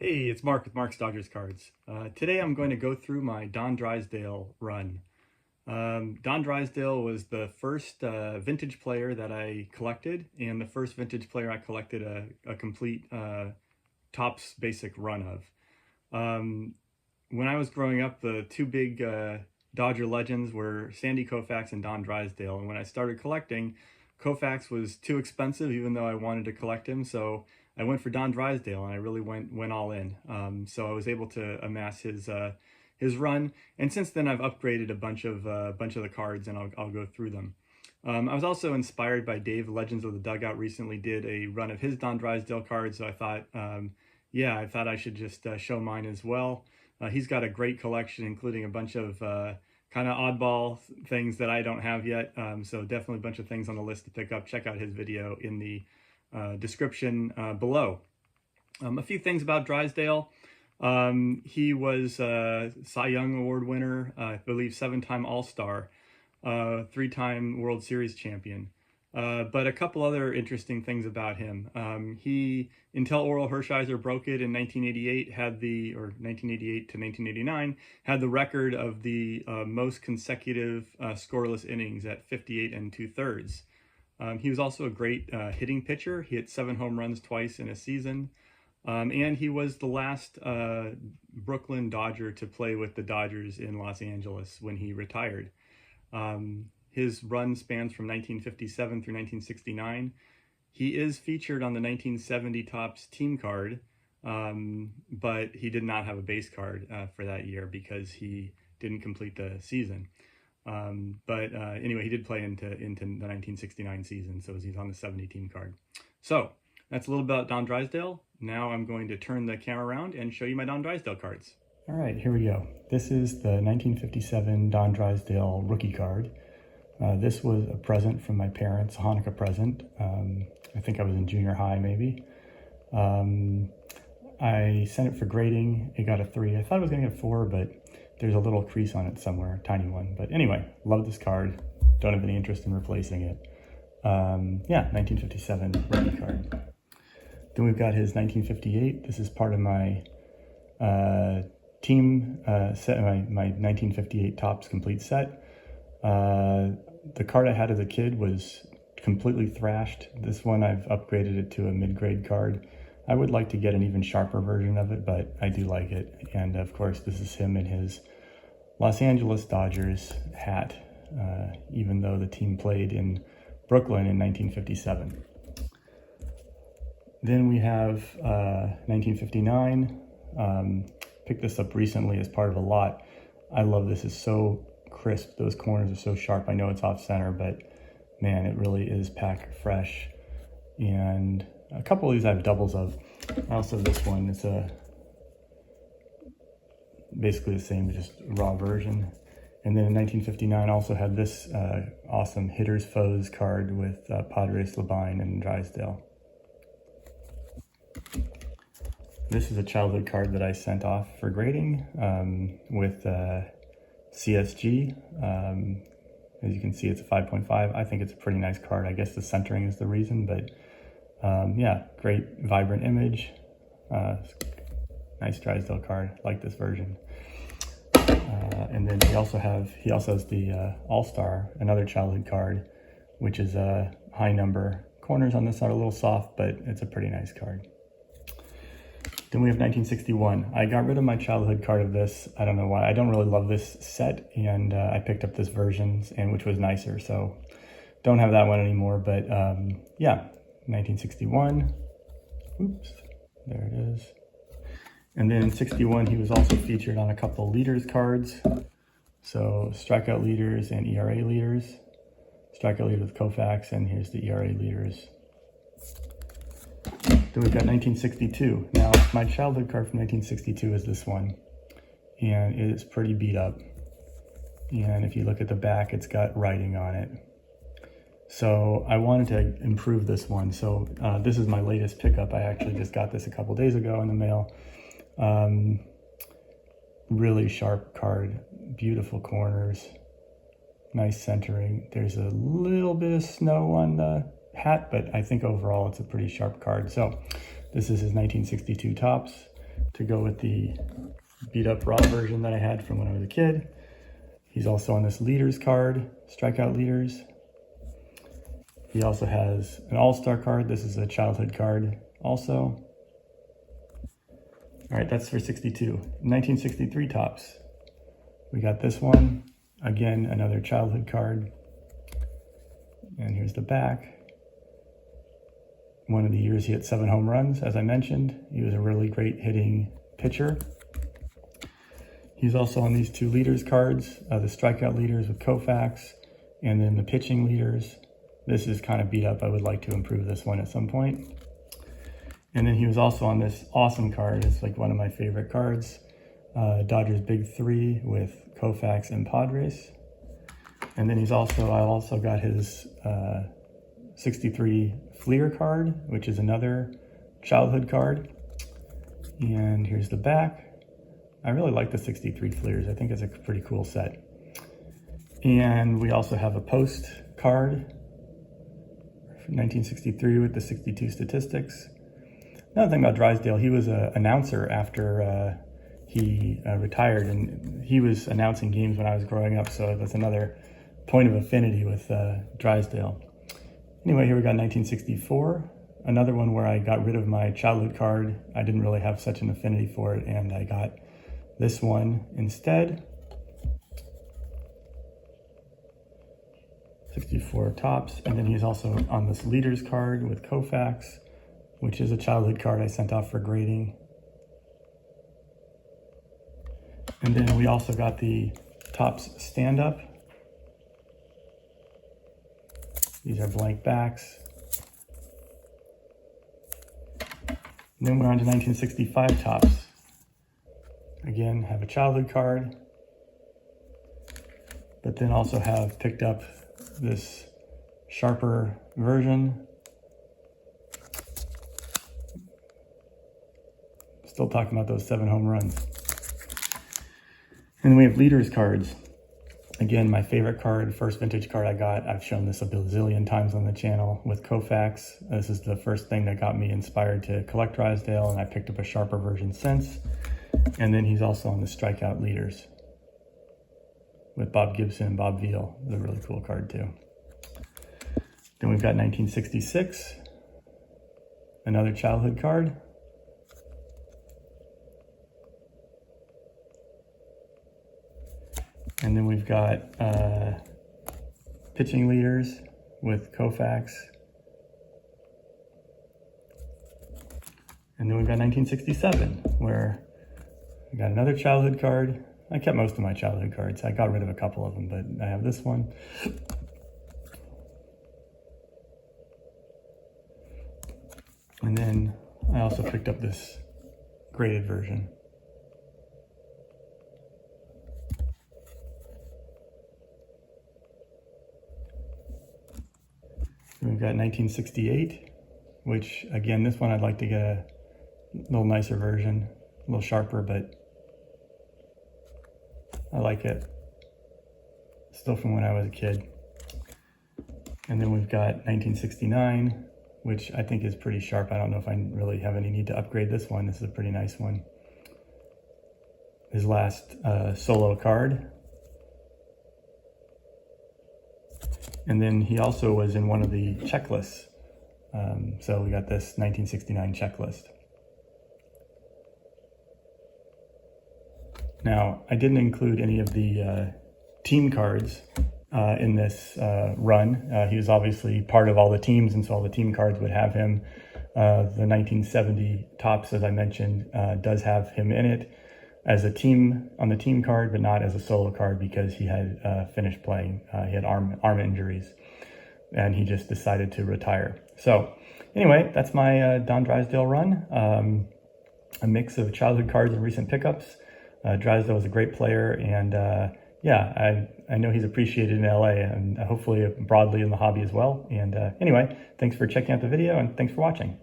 Hey, it's Mark with Mark's Dodgers Cards. Today I'm going to go through my Don Drysdale run. Don Drysdale was the first vintage player that I collected, and the first vintage player I collected a complete Topps basic run of. When I was growing up, the two big Dodger legends were Sandy Koufax and Don Drysdale, and when I started collecting, Koufax was too expensive even though I wanted to collect him, so I went for Don Drysdale and I really went all in. So I was able to amass his run, and since then I've upgraded a bunch of the cards, and I'll go through them. I was also inspired by Dave Legends of the Dugout recently did a run of his Don Drysdale cards, so I thought I thought I should just show mine as well. He's got a great collection, including a bunch of kind of oddball things that I don't have yet. So definitely a bunch of things on the list to pick up. Check out his video in the description below. A few things about Drysdale. He was a Cy Young Award winner, I believe 7-time All-Star, 3-time World Series champion. But a couple other interesting things about him. Until Orel Hershiser broke it in 1988, 1988 to 1989, had the record of the most consecutive scoreless innings at 58 2/3. He was also a great hitting pitcher. He hit 7 home runs twice in a season. And he was the last Brooklyn Dodger to play with the Dodgers in Los Angeles when he retired. His run spans from 1957 through 1969. He is featured on the 1970 Topps team card, but he did not have a base card for that year because he didn't complete the season. Anyway, he did play into the 1969 season, so he's on the 70 team card. So that's a little about Don Drysdale. Now I'm going to turn the camera around and show you my Don Drysdale cards. All right, here we go. This is the 1957 Don Drysdale rookie card. This was a present from my parents, a Hanukkah present. I think I was in junior high, maybe. I sent it for grading. It got a 3. I thought I was going to get a 4, but there's a little crease on it somewhere, a tiny one. But anyway, love this card. Don't have any interest in replacing it. 1957 rookie card. Then we've got his 1958. This is part of my team set, my 1958 Topps complete set. The card I had as a kid was completely thrashed. This one I've upgraded it to a mid-grade card. I would like to get an even sharper version of it, but I do like it. And of course, this is him in his Los Angeles Dodgers hat, even though the team played in Brooklyn in 1957. Then we have 1959. Picked this up recently as part of a lot. I love this. It's so crisp. Those corners are so sharp. I know it's off center, but man, it really is pack fresh. And a couple of these I have doubles of. Also this one, it's basically the same, just raw version. And then in 1959 also had this awesome Hitters Foes card with Padres, Labine, and Drysdale. This is a childhood card that I sent off for grading with CSG. As you can see, it's a 5.5. I think it's a pretty nice card. I guess the centering is the reason, but yeah, great vibrant image. Nice Drysdale card. Like this version. And then he also has the All-Star, another childhood card, which is a high number. Corners on this are a little soft, but it's a pretty nice card. Then we have 1961. I got rid of my childhood card of this. I don't know why. I don't really love this set, and I picked up this version, which was nicer, so don't have that one anymore. But yeah, 1961. Oops, there it is. And then in 61, he was also featured on a couple leaders cards. So strikeout leaders and ERA leaders. Strikeout leader with Koufax, and here's the ERA leaders. Then we've got 1962. Now, my childhood card from 1962 is this one, and it is pretty beat up. And if you look at the back, it's got writing on it. So I wanted to improve this one. So this is my latest pickup. I actually just got this a couple days ago in the mail. Really sharp card, beautiful corners, nice centering. There's a little bit of snow on the hat, but I think overall it's a pretty sharp card. So this is his 1962 Topps. to go with the beat up raw version that I had from when I was a kid. He's also on this leaders card, strikeout leaders. He also has an all-star card. This is a childhood card also. All right, that's for 62. 1963 Topps. We got this one. Again, another childhood card. And here's the back. One of the years he hit 7 home runs, as I mentioned. He was a really great hitting pitcher. He's also on these 2 leaders cards, the strikeout leaders with Koufax, and then the pitching leaders. This is kind of beat up. I would like to improve this one at some point. And then he was also on this awesome card. It's like one of my favorite cards. Dodgers Big 3 with Koufax and Padres. And then I also got his 63 Fleer card, which is another childhood card. And here's the back. I really like the 63 Fleers. I think it's a pretty cool set. And we also have a post card from 1963 with the 62 statistics. Another thing about Drysdale, he was an announcer after he retired, and he was announcing games when I was growing up, so that's another point of affinity with Drysdale. Anyway, here we got 1964, another one where I got rid of my childhood card. I didn't really have such an affinity for it, and I got this one instead. 64 Topps, and then he's also on this leaders card with Koufax, which is a childhood card I sent off for grading. And then we also got the Topps stand-up. These are blank backs. And then we're on to 1965 Topps. Again, have a childhood card, but then also have picked up this sharper version. Still talking about those 7 home runs. And then we have leaders cards. Again, my favorite card, first vintage card I got. I've shown this a bazillion times on the channel with Koufax. This is the first thing that got me inspired to collect Drysdale, and I picked up a sharper version since. And then he's also on the strikeout leaders with Bob Gibson and Bob Veal. It's a really cool card too. Then we've got 1966, another childhood card. And then we've got pitching leaders with Koufax. And then we've got 1967, where we got another childhood card. I kept most of my childhood cards. I got rid of a couple of them, but I have this one. And then I also picked up this graded version. We've got 1968, which again, this one I'd like to get a little nicer version, a little sharper, but I like it. Still from when I was a kid. And then we've got 1969, which I think is pretty sharp. I don't know if I really have any need to upgrade this one. This is a pretty nice one. His last solo card. And then he also was in one of the checklists. So we got this 1969 checklist. Now, I didn't include any of the team cards in this run. He was obviously part of all the teams, and so all the team cards would have him. The 1970 Topps, as I mentioned, does have him in it as a team on the team card, but not as a solo card because he had finished playing. He had arm injuries, and he just decided to retire. So anyway, that's my Don Drysdale run. A mix of childhood cards and recent pickups. Drysdale was a great player, and yeah, I know he's appreciated in LA and hopefully broadly in the hobby as well. And anyway, thanks for checking out the video, and thanks for watching.